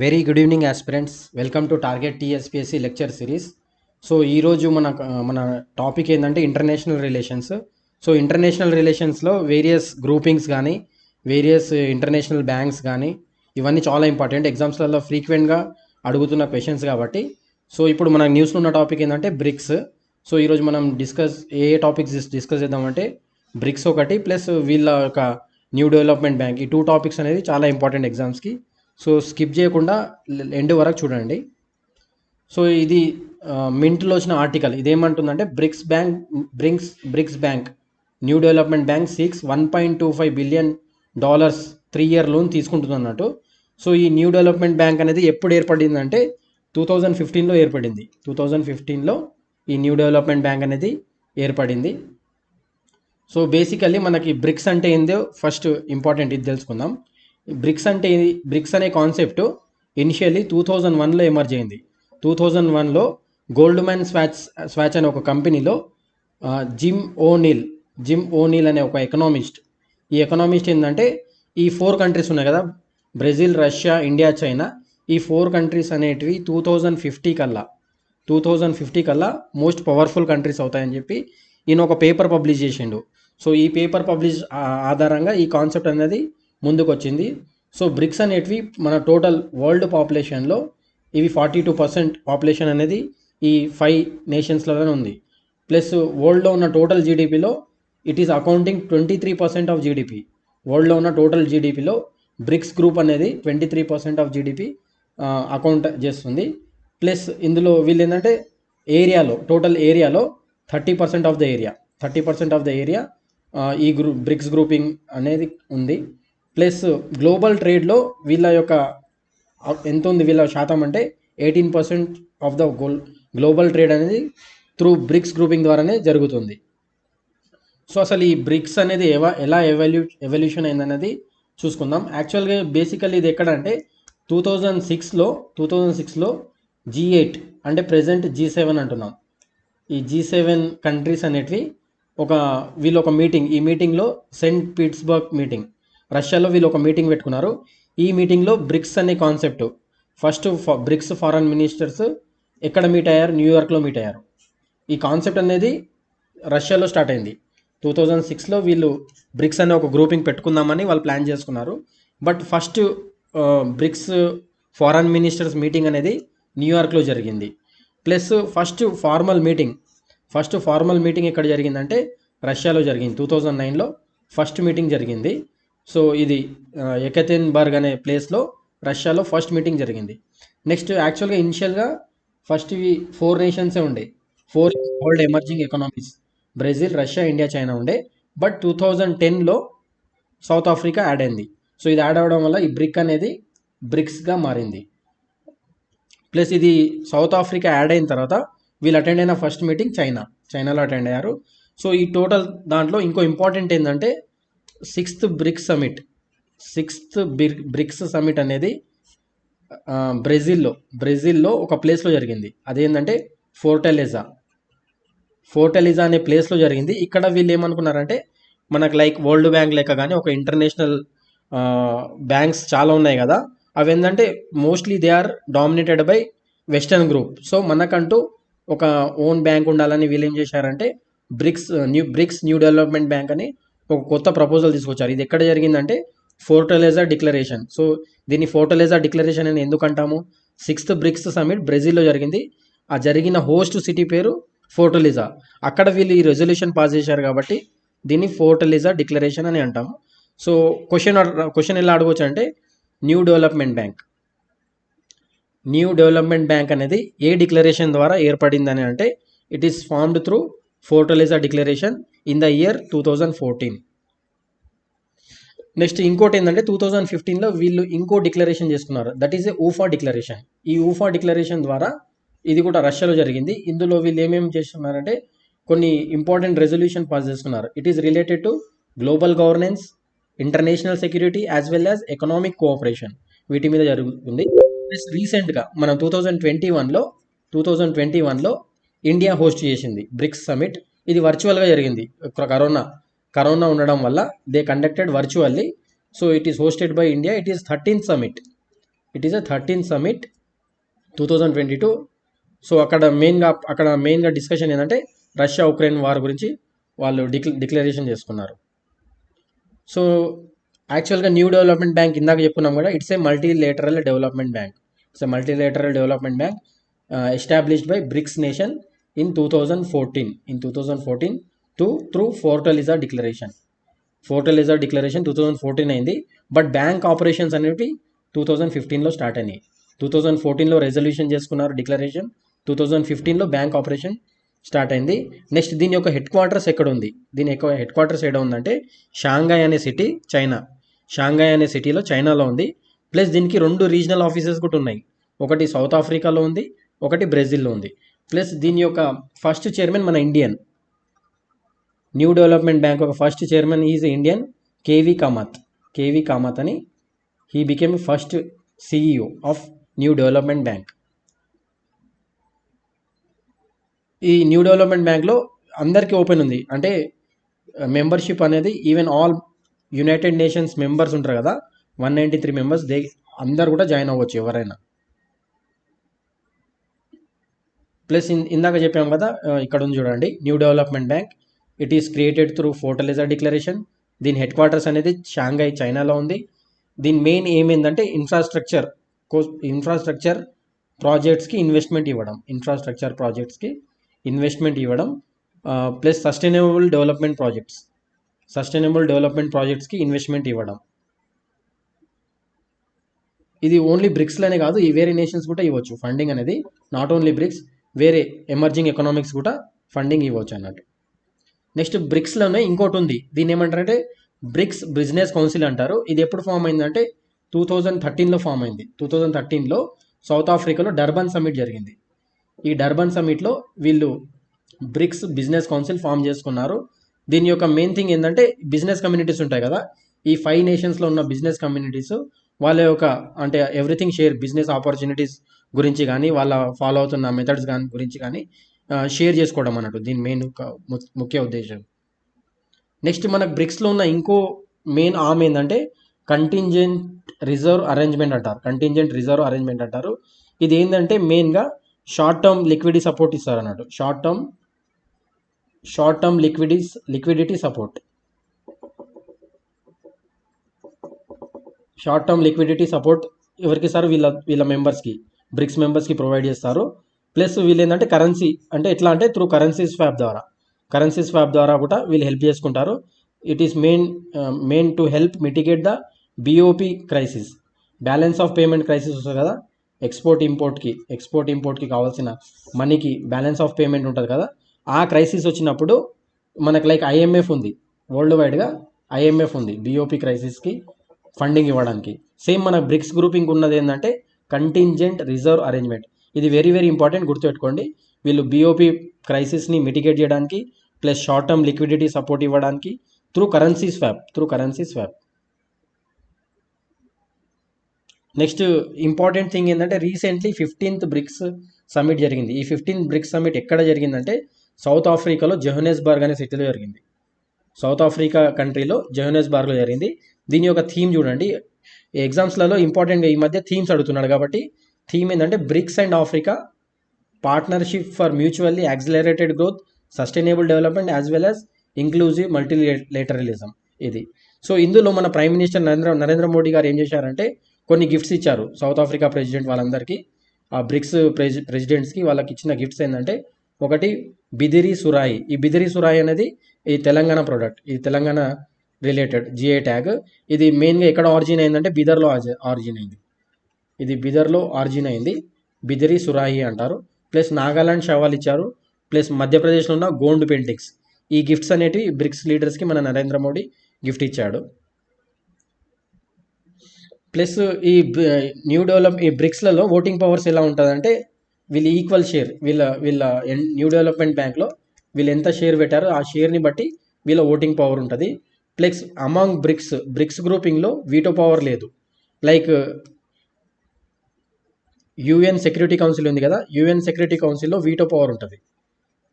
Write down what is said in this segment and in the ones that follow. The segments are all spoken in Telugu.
Very good evening aspirants. Welcome to target TSPSC lecture series. So ఈరోజు మన టాపిక్ ఏంటంటే ఇంటర్నేషనల్ రిలేషన్స్. సో ఇంటర్నేషనల్ రిలేషన్స్లో వేరియస్ గ్రూపింగ్స్ కానీ వేరియస్ ఇంటర్నేషనల్ బ్యాంక్స్ కానీ ఇవన్నీ చాలా ఇంపార్టెంట్, ఎగ్జామ్స్లలో ఫ్రీక్వెంట్గా అడుగుతున్న క్వశ్చన్స్ కాబట్టి. సో ఇప్పుడు మన న్యూస్లో ఉన్న టాపిక్ ఏంటంటే బ్రిక్స్. సో ఈరోజు మనం ఏ టాపిక్స్ డిస్కస్ చేద్దామంటే బ్రిక్స్ ఒకటి ప్లస్ వీళ్ళ యొక్క న్యూ డెవలప్మెంట్ బ్యాంక్, ఈ టూ టాపిక్స్ అనేది చాలా ఇంపార్టెంట్ ఎగ్జామ్స్కి. సో స్కిప్ చేయకుండా ఎండ్ వరకు చూడండి. సో ఇది మింట్లో వచ్చిన ఆర్టికల్. ఇదేమంటుందంటే BRICS bank new development bank seeks $1.25 billion 3-year loan తీసుకుంటుంది అన్నట్టు. సో ఈ న్యూ డెవలప్మెంట్ బ్యాంక్ అనేది ఎప్పుడు ఏర్పడిందంటే 2015లో ఏర్పడింది. 2015లో ఈ న్యూ డెవలప్మెంట్ బ్యాంక్ అనేది ఏర్పడింది. సో బేసికల్లీ మనకి బ్రిక్స్ అంటే ఏందో ఫస్ట్ ఇంపార్టెంట్ ఇది తెలుసుకుందాం. బ్రిక్స్ అనే కాన్సెప్ట్ ఇనిషియల్లీ 2001లో ఎమర్జ్ అయింది. 2001లో గోల్డ్మ్యాన్ స్వాచ్ అనే ఒక కంపెనీలో జిమ్ ఓనీల్ అనే ఒక ఎకనామిస్ట్, ఈ ఎకనామిస్ట్ ఏంటంటే ఈ 4 కంట్రీస్ ఉన్నాయి కదా, బ్రెజిల్, రష్యా, ఇండియా, చైనా, ఈ 4 కంట్రీస్ అనేటివి 2050 కల్లా మోస్ట్ పవర్ఫుల్ కంట్రీస్ అవుతాయని చెప్పి ఈయన ఒక పేపర్ పబ్లిష్ చేసిండు. సో ఈ పేపర్ పబ్లిష్ ఆధారంగా ఈ కాన్సెప్ట్ అనేది ముందుకు వచ్చింది. సో బ్రిక్స్ అనేటివి మన టోటల్ వరల్డ్ పాపులేషన్లో ఇవి 42% పాపులేషన్ అనేది ఈ 5 నేషన్స్లోనే ఉంది. ప్లస్ వరల్డ్లో ఉన్న టోటల్ జీడిపిలో it is accounting 23% of GDP. వరల్డ్లో ఉన్న టోటల్ జీడిపిలో బ్రిక్స్ గ్రూప్ అనేది 23% ఆఫ్ జీడిపి అకౌంట్ చేస్తుంది. ప్లస్ ఇందులో వీళ్ళు ఏంటంటే టోటల్ ఏరియాలో 30% ఆఫ్ ద ఏరియా ఈ బ్రిక్స్ గ్రూపింగ్ అనేది ఉంది. ప్లస్ గ్లోబల్ ట్రేడ్లో వీళ్ళ యొక్క ఎంత ఉంది, వీళ్ళ శాతం అంటే 18% ఆఫ్ ద గ్లోబల్ ట్రేడ్ అనేది త్రూ బ్రిక్స్ గ్రూపింగ్ ద్వారానే జరుగుతుంది. సో అసలు ఈ బ్రిక్స్ అనేది ఎలా ఎవల్యూషన్ అయిందనేది చూసుకుందాం. యాక్చువల్గా బేసికల్లీ ఇది ఎక్కడ అంటే 2006లో G8 అంటే ప్రెజెంట్ G7 అంటున్నాం. ఈ G7 కంట్రీస్ అనేటివి వీళ్ళు ఒక మీటింగ్, ఈ మీటింగ్లో సెయింట్ పీటర్స్బర్గ్ మీటింగ్, రష్యాలో వీళ్ళు ఒక మీటింగ్ పెట్టుకున్నారు. ఈ మీటింగ్లో బ్రిక్స్ అనే concept first BRICS foreign ministers ఎక్కడ మీట్ అయ్యారు, న్యూయార్క్లో మీట్ అయ్యారు. ఈ కాన్సెప్ట్ అనేది రష్యాలో స్టార్ట్ అయింది. 2006లో వీళ్ళు బ్రిక్స్ అనే ఒక గ్రూపింగ్ పెట్టుకుందామని వాళ్ళు ప్లాన్ చేసుకున్నారు. But first BRICS foreign ministers meeting అనేది న్యూయార్క్లో జరిగింది. ప్లస్ ఫస్ట్ ఫార్మల్ మీటింగ్ ఎక్కడ జరిగిందంటే రష్యాలో జరిగింది. 2009లో ఫస్ట్ మీటింగ్ జరిగింది. సో ఇది ఎకతెన్బర్గ్ అనే ప్లేస్లో రష్యాలో ఫస్ట్ మీటింగ్ జరిగింది. నెక్స్ట్ యాక్చువల్గా ఇనిషియల్గా ఫస్ట్ ఇవి 4 నేషన్సే ఉండే, 4 world emerging economies, Brazil, Russia, India, China ఉండే. బట్ 2010లో సౌత్ ఆఫ్రికా యాడ్ అయింది. సో ఇది యాడ్ అవ్వడం వల్ల ఈ బ్రిక్ అనేది బ్రిక్స్గా మారింది. ప్లస్ ఇది సౌత్ ఆఫ్రికా యాడ్ అయిన తర్వాత వీళ్ళు అటెండ్ అయిన ఫస్ట్ మీటింగ్ చైనాలో అటెండ్ అయ్యారు. సో ఈ టోటల్ దాంట్లో ఇంకో ఇంపార్టెంట్ ఏంటంటే సిక్స్త్ బ్రిక్స్ సమిట్ అనేది బ్రెజిల్లో ఒక ప్లేస్లో జరిగింది. అదేంటంటే ఫోర్టెలిజా అనే ప్లేస్లో జరిగింది. ఇక్కడ వీళ్ళు ఏమనుకున్నారంటే మనకు లైక్ వరల్డ్ బ్యాంక్ లెక్క కానీ ఒక ఇంటర్నేషనల్ బ్యాంక్స్ చాలా ఉన్నాయి కదా, అవి ఏంటంటే mostly they are dominated by western group. So మనకంటూ ఒక ఓన్ బ్యాంక్ ఉండాలని వీళ్ళు ఏం చేశారంటే బ్రిక్స్ న్యూ డెవలప్మెంట్ బ్యాంక్ అని ఒక కొత్త ప్రపోజల్ తీసుకొచ్చారు. ఇది ఎక్కడ జరిగిందంటే ఫోర్టలెజా డిక్లరేషన్. సో దీన్ని ఫోర్టలెజా డిక్లరేషన్ అని ఎందుకు అంటాము? 6th బ్రిక్స్ సమిట్ బ్రెజిల్లో జరిగింది. ఆ జరిగిన హోస్ట్ సిటీ పేరు ఫోర్టలిజా. అక్కడ వీళ్ళు ఈ రెజల్యూషన్ పాస్ చేశారు కాబట్టి దీన్ని ఫోర్టలిజా డిక్లరేషన్ అని అంటాము. సో క్వశ్చన్ ఎలా అడగవచ్చు అంటే న్యూ డెవలప్మెంట్ బ్యాంక్ అనేది ఏ డిక్లరేషన్ ద్వారా ఏర్పడిందని అంటే it is formed through Fortaleza declaration in the year 2014. Next ఇంకోటి ఏంటంటే 2015లో వీళ్ళు ఇంకో డిక్లరేషన్ చేసుకున్నారు, that is a Ufa declaration. ఈ ఊఫా డిక్లరేషన్ ద్వారా ఇది కూడా రష్యాలో జరిగింది. ఇందులో వీళ్ళు ఏమేమి చేస్తున్నారంటే కొన్ని ఇంపార్టెంట్ రెజల్యూషన్ పాస్ చేసుకున్నారు. It is related to global governance, international security as well as economic cooperation, వీటి మీద జరుగుతుంది. ప్లస్ రీసెంట్గా మనం 2021లో ఇండియా హోస్ట్ చేసింది బ్రిక్స్ సమిట్. ఇది వర్చువల్గా జరిగింది. కరోనా ఉండడం వల్ల they conducted virtually. So it is hosted by India. It is 13th summit. It is a 13th summit 2022. So అక్కడ మెయిన్గా డిస్కషన్ ఏంటంటే రష్యా ఉక్రెయిన్ వార్ గురించి వాళ్ళు డిక్లరేషన్ చేసుకున్నారు. సో యాక్చువల్గా న్యూ డెవలప్మెంట్ బ్యాంక్ ఇందాక చెప్పుకున్నాం కదా, it's a multilateral development bank. Established by BRICS nation in 2014 through Fortaleza Declaration 2014 అయింది. బట్ బ్యాంక్ ఆపరేషన్స్ అనేవి 2015లో స్టార్ట్ అయినాయి. 2014లో రెజల్యూషన్ చేసుకున్నారు డిక్లరేషన్, 2015లో బ్యాంక్ ఆపరేషన్ స్టార్ట్ అయింది. నెక్స్ట్ దీని యొక్క హెడ్ క్వార్టర్స్ ఎక్కడ ఉంది? దీని యొక్క హెడ్ క్వార్టర్స్ ఎక్కడ ఉందంటే షాంఘాయ్ అనే సిటీ, చైనా. షాంఘాయ్ అనే సిటీలో చైనాలో ఉంది. ప్లస్ దీనికి 2 రీజనల్ ఆఫీసెస్ కూడా ఉన్నాయి. ఒకటి సౌత్ ఆఫ్రికాలో ఉంది, ఒకటి బ్రెజిల్లో ఉంది. ప్లస్ దీని యొక్క ఫస్ట్ చైర్మన్ మన ఇండియన్. న్యూ డెవలప్మెంట్ బ్యాంక్ ఒక first chairman is Indian, KV Kamath అని. He became first CEO of new development bank. ఈ న్యూ డెవలప్మెంట్ బ్యాంక్లో అందరికీ ఓపెన్ ఉంది, అంటే మెంబర్షిప్ అనేది even all United Nations members ఉంటారు కదా, 193 మెంబర్స్, అందరు కూడా జాయిన్ అవ్వచ్చు ఎవరైనా. ప్లస్ ఇందాక చెప్పాం కదా, ఇక్కడ ఉంది చూడండి new development bank. It is created through Fortaleza declaration. దీని హెడ్ క్వార్టర్స్ అనేది షాంఘై చైనాలో ఉంది. దీని మెయిన్ ఏం ఏంటంటే ఇన్ఫ్రాస్ట్రక్చర్ ప్రాజెక్ట్స్కి ఇన్వెస్ట్మెంట్ ఇవ్వడం, ప్లస్ సస్టైనబుల్ డెవలప్మెంట్ ప్రాజెక్ట్స్కి ఇన్వెస్ట్మెంట్ ఇవ్వడం. ఇది ఓన్లీ బ్రిక్స్లోనే కాదు, ఈ వేరే నేషన్స్ కూడా ఇవ్వచ్చు ఫండింగ్ అనేది. నాట్ ఓన్లీ బ్రిక్స్, వేరే ఎమర్జింగ్ ఎకనామిక్స్ కూడా ఫండింగ్ ఇవ్వచ్చు అన్నట్టు. నెక్స్ట్ బ్రిక్స్లోనే ఇంకోటి ఉంది, దీన్ని ఏమంటారంటే బ్రిక్స్ బిజినెస్ కౌన్సిల్ అంటారు. ఇది ఎప్పుడు ఫామ్ అయిందంటే 2013లో ఫామ్ అయింది. 2013లో సౌత్ ఆఫ్రికాలో డర్బన్ సమిట్ జరిగింది. ఈ డర్బన్ సమిట్లో వీళ్ళు బ్రిక్స్ బిజినెస్ కౌన్సిల్ ఫామ్ చేసుకున్నారు. దీని యొక్క మెయిన్ థింగ్ ఏంటంటే బిజినెస్ కమ్యూనిటీస్ ఉంటాయి కదా, ఈ 5 నేషన్స్లో ఉన్న బిజినెస్ కమ్యూనిటీస్ వాళ్ళ యొక్క అంటే ఎవ్రీథింగ్ షేర్, బిజినెస్ ఆపర్చునిటీస్ గురించి కానీ వాళ్ళ ఫాలో అవుతున్న మెథడ్స్ గురించి కానీ షేర్ చేసుకోవడం అన్నట్టు దీని మెయిన్ ముఖ్య ఉద్దేశం. నెక్స్ట్ మనకు బ్రిక్స్లో ఉన్న ఇంకో మెయిన్ ఆర్మ్ ఏంటంటే కంటింజెంట్ రిజర్వ్ అరేంజ్మెంట్ అంటారు. ఇది ఏంటంటే మెయిన్గా షార్ట్ టర్మ్ లిక్విడిటీ సపోర్ట్ ఇస్తారు అన్నట్టు. షార్ట్ టర్మ్ లిక్విడిటీ సపోర్ట్ ఎవరికి ఇస్తారు? వీళ్ళ మెంబర్స్కి, బ్రిక్స్ మెంబర్స్కి ప్రొవైడ్ చేస్తారు. ప్లస్ వీళ్ళు ఏంటంటే కరెన్సీ అంటే ఎట్లా అంటే త్రూ కరెన్సీ స్వాప్ ద్వారా కూడా వీళ్ళు హెల్ప్ చేసుకుంటారు. It is mean to help mitigate the BOP crisis, balance of payment crisis వస్తుంది కదా, ఎక్స్పోర్ట్ ఇంపోర్ట్కి కావాల్సిన మనీకి బ్యాలెన్స్ ఆఫ్ పేమెంట్ ఉంటుంది కదా, ఆ క్రైసిస్ వచ్చినప్పుడు మనకు లైక్ ఐఎంఎఫ్ ఉంది, వరల్డ్ వైడ్గా ఐఎంఎఫ్ ఉంది బిఓపి క్రైసిస్కి ఫండింగ్ ఇవ్వడానికి. సేమ్ మన బ్రిక్స్ గ్రూపింగ్ ఉన్నది ఏంటంటే కంటింజెంట్ రిజర్వ్ అరేంజ్మెంట్. ఇది వెరీ వెరీ ఇంపార్టెంట్, గుర్తుపెట్టుకోండి. వీళ్ళు బిఓపి క్రైసిస్ని మిటిగేట్ చేయడానికి plus short term liquidity support ఇవ్వడానికి through currency swap. Next important thing ఏంటంటే రీసెంట్లీ 15th బ్రిక్స్ సమిట్ జరిగింది. ఈ 15th బ్రిక్స్ సమిట్ ఎక్కడ జరిగిందంటే సౌత్ ఆఫ్రికాలో జోహన్నెస్బర్గ్ అనే సిటీలో జరిగింది. సౌత్ ఆఫ్రికా కంట్రీలో జోహన్నెస్బర్గ్లో జరిగింది. దీని యొక్క థీమ్ చూడండి, ఎగ్జామ్స్లలో ఇంపార్టెంట్గా ఈ మధ్య థీమ్స్ అడుగుతున్నాడు కాబట్టి థీమ్ ఏంటంటే BRICS and Africa partnership for mutually accelerated growth, sustainable development as well as inclusive multilateralism. ఇది సో ఇందులో మన ప్రైమ్ మినిస్టర్ నరేంద్ర మోడీ గారు ఏం చేశారంటే కొన్ని గిఫ్ట్స్ ఇచ్చారు సౌత్ ఆఫ్రికా ప్రెసిడెంట్ వాళ్ళందరికీ. ఆ బ్రిక్స్ ప్రెసిడెంట్స్కి వాళ్ళకి ఇచ్చిన గిఫ్ట్స్ ఏంటంటే ఒకటి బిదిరి సురాయి. ఈ బిదిరి సురాయి అనేది ఈ తెలంగాణ ప్రోడక్ట్, ఈ తెలంగాణ రిలేటెడ్ జిఐ ట్యాగ్. ఇది మెయిన్గా ఎక్కడ ఆరిజిన్ అయిందంటే బీదర్లో ఆరిజిన్ అయింది. బిదిరి సురాయి అంటారు. ప్లస్ నాగాలాండ్ షవాల్ ఇచ్చారు. ప్లస్ మధ్యప్రదేశ్లో ఉన్న గోండ్ పెయింటింగ్స్. ఈ గిఫ్ట్స్ అనేటివి బ్రిక్స్ లీడర్స్కి మన నరేంద్ర మోడీ గిఫ్ట్ ఇచ్చాడు. ప్లస్ ఈ బ్రిక్స్లలో ఓటింగ్ పవర్స్ ఎలా ఉంటుందంటే వీళ్ళు ఈక్వల్ షేర్, వీళ్ళ న్యూ డెవలప్మెంట్ బ్యాంక్లో వీళ్ళు ఎంత షేర్ పెట్టారో ఆ షేర్ని బట్టి వీళ్ళ ఓటింగ్ పవర్ ఉంటుంది. ప్లస్ అమాంగ్ బ్రిక్స్ గ్రూపింగ్లో వీటో పవర్ లేదు. లైక్ యుఎన్ సెక్యూరిటీ కౌన్సిల్ ఉంది కదా, యుఎన్ సెక్యూరిటీ కౌన్సిల్లో వీటో పవర్ ఉంటుంది.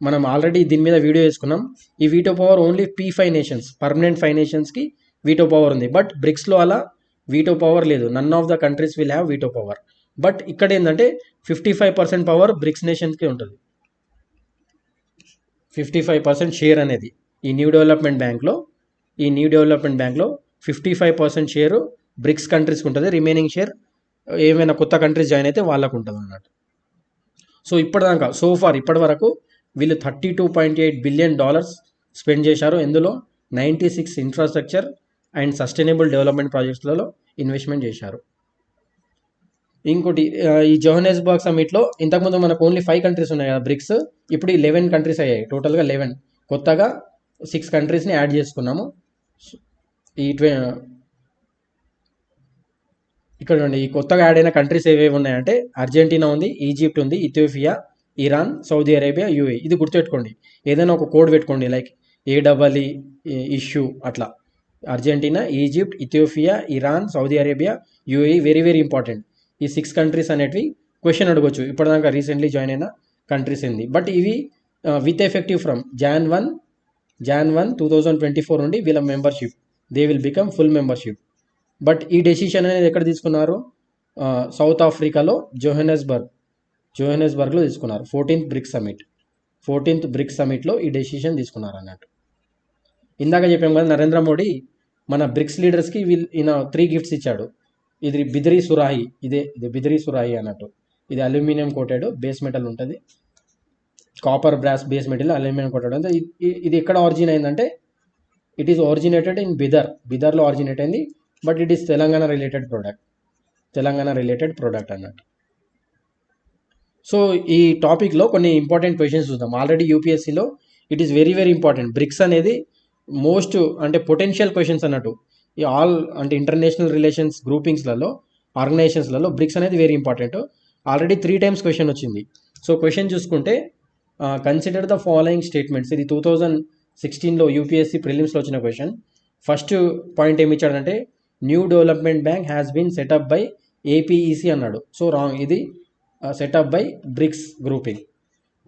మనం ఆల్రెడీ దీని మీద వీడియో చేసుకున్నాం. ఈ veto power only P5 nations, permanent 5 నేషన్స్కి వీటో పవర్ ఉంది. బట్ బ్రిక్స్లో అలా వీటో పవర్ లేదు. None of the countries will have veto power. But ఇక్కడ ఏంటంటే 55% పవర్ బ్రిక్స్ నేషన్స్కి ఉంటుంది. 55% షేర్ అనేది ఈ న్యూ డెవలప్మెంట్ బ్యాంక్లో 55% షేరు బ్రిక్స్ కంట్రీస్కి ఉంటుంది. రిమైనింగ్ షేర్ ఏమైనా కొత్త కంట్రీస్ జాయిన్ అయితే వాళ్ళకు ఉంటుంది అన్నట్టు. సో ఇప్పటి వరకు వీళ్ళు $32.8 బిలియన్ స్పెండ్ చేశారు. ఎందులో 96 ఇన్ఫ్రాస్ట్రక్చర్ అండ్ సస్టైనబుల్ డెవలప్మెంట్ ప్రాజెక్ట్స్లలో ఇన్వెస్ట్మెంట్ చేశారు. ఇంకోటి ఈ జోహన్నెస్బర్గ్ సమ్మిట్లో ఇంతకుముందు మనకు ఓన్లీ 5 కంట్రీస్ ఉన్నాయి కదా బ్రిక్స్, ఇప్పుడు 11 కంట్రీస్ అయ్యాయి. టోటల్గా 11, కొత్తగా 6 కంట్రీస్ని యాడ్ చేసుకున్నాము. ఇక్కడ చూడండి, ఈ కొత్తగా యాడ్ అయిన కంట్రీస్ ఏవేవి ఉన్నాయంటే అర్జెంటీనా ఉంది, ఈజిప్ట్ ఉంది, Ethiopia, Iran, Saudi Arabia, UAE. ఇది గుర్తుపెట్టుకోండి, ఏదైనా ఒక కోడ్ పెట్టుకోండి, లైక్ ఏడబ్ల్ఈ ఇష్యూ అట్లా. Argentina, Egypt, Ethiopia, Iran, Saudi Arabia, UAE. Very very important. ఈ 6 కంట్రీస్ అనేటివి క్వశ్చన్ అడగవచ్చు, ఇప్పటిదాకా రీసెంట్లీ జాయిన్ అయిన కంట్రీస్ ఏంది. బట్ ఇవి విత్ ఎఫెక్టివ్ ఫ్రమ్ Jan 1, 2024 నుండి వీళ్ళ membership, they will become full membership. But ఈ డెసిషన్ అనేది ఎక్కడ తీసుకున్నారు? సౌత్ ఆఫ్రికాలో జోహన్నెస్బర్గ్లో తీసుకున్నారు. 14th బ్రిక్స్ సమిట్లో ఈ డెసిషన్ తీసుకున్నారు అన్నట్టు. ఇందాక చెప్పాం కదా, నరేంద్ర మోడీ మన బ్రిక్స్ లీడర్స్కి ఈయన 3 గిఫ్ట్స్ ఇచ్చాడు. ఇది బిద్రీ సురాయి, ఇది బిద్రీ సురాయి అన్నట్టు. ఇది అల్యూమినియం కోటెడ్ బేస్ మెటల్ ఉంటుంది, copper brass base metal aluminium coated ఉంటుంది. ఇది ఎక్కడ ఆరిజిన్ అయిందంటే ఇట్ ఈస్ ఆరిజినేటెడ్ ఇన్ బిదర్లో ఆరిజినేట్ అయింది. But it is Telangana related product అన్నట్టు. సో ఈ టాపిక్లో కొన్ని ఇంపార్టెంట్ క్వశ్చన్స్ చూద్దాం. ఆల్రెడీ యూపీఎస్సీలో it is very very important. BRICS అనేది మోస్ట్ అంటే పొటెన్షియల్ క్వశ్చన్స్ అన్నట్టు. ఈ ఆల్ అంటే ఇంటర్నేషనల్ రిలేషన్స్ గ్రూపింగ్స్లలో, ఆర్గనైజేషన్స్లలో బ్రిక్స్ అనేది very important. Already 3 times question వచ్చింది. సో క్వశ్చన్ చూసుకుంటే కన్సిడర్ ద ఫాలోయింగ్ స్టేట్మెంట్స్. ఇది 2016లో యూపీఎస్సీ ప్రిలిమ్స్లో వచ్చిన క్వశ్చన్. ఫస్ట్ పాయింట్ ఏమి ఇచ్చాడంటే new development bank has been set up by APEC అన్నాడు. సో రాంగ్, ఇది set up by BRICS grouping.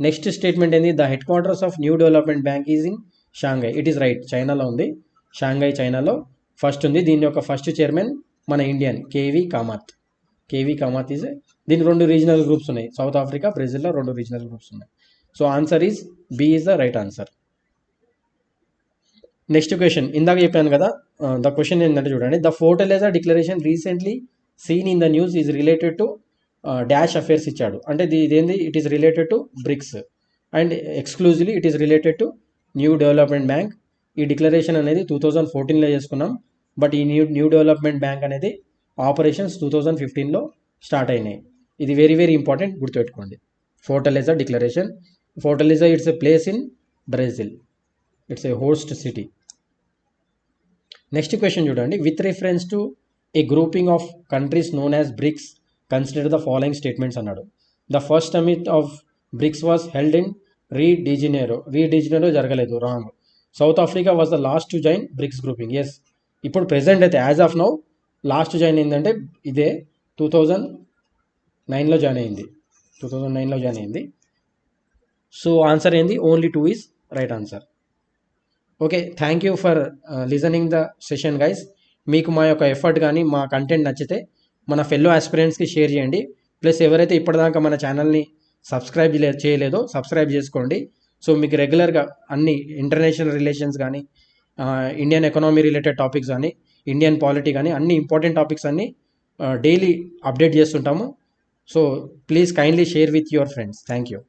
Next statement ఏంది? The headquarters of new development bank is in Shanghai. It is right, చైనాలో ఉంది. షాంఘై చైనాలో ఫస్ట్ ఉంది. దీని యొక్క ఫస్ట్ చైర్మన్ మన ఇండియన్ కేవీ కామత్ ఈజ్. దీనికి 2 రీజనల్ గ్రూప్స్ ఉన్నాయి, సౌత్ ఆఫ్రికా, బ్రెజిల్లో 2 రీజనల్ గ్రూప్స్ ఉన్నాయి. So answer is B is the right answer. Next question ఇందాక చెప్పాను కదా, ద క్వశ్చన్ ఏంటంటే చూడండి, the Fortaleza declaration recently seen in the news is related to dash affairs ఇచ్చాడు. అంటే ఇదేంది? It is related to BRICS and exclusively it is related to new development bank. ఈ డిక్లరేషన్ అనేది 2014లో చేసుకున్నాం. బట్ ఈ న్యూ డెవలప్మెంట్ బ్యాంక్ అనేది ఆపరేషన్స్ 2015లో స్టార్ట్ అయినాయి. ఇది వెరీ వెరీ ఇంపార్టెంట్, గుర్తుపెట్టుకోండి. Fortaleza declaration. Fortaleza it's a place in Brazil, it's A host city. Next question చూడండి, with reference to a grouping of countries known as BRICS consider the following statements అన్నాడు. The first summit of BRICS was held in Rio de Janeiro జరగలేదు, wrong. South Africa was the last to join BRICS grouping, yes. ఇప్పుడు ప్రెసెంట్ అయితే as of now last join అయిందంటే ఇదే 2009లో జాయిన్ అయింది. సో ఆన్సర్ ఏంది? Only 2 is right answer. Okay, thank you for listening the session guys. మీకు మా యొక్క ఎఫర్ట్ కానీ మా కంటెంట్ నచ్చితే మన ఫెల్లో ఆస్పిరెంట్స్కి షేర్ చేయండి. ప్లస్ ఎవరైతే ఇప్పటిదాకా మన ఛానల్ని సబ్స్క్రైబ్ చేయలేదో సబ్స్క్రైబ్ చేసుకోండి. సో మీకు రెగ్యులర్గా అన్ని ఇంటర్నేషనల్ రిలేషన్స్ కానీ, ఇండియన్ ఎకనామీ రిలేటెడ్ టాపిక్స్ కానీ, ఇండియన్ పాలిటీ కానీ, అన్ని ఇంపార్టెంట్ టాపిక్స్ అన్నీ డైలీ అప్డేట్ చేస్తుంటాము. So please kindly share with your friends. Thank you.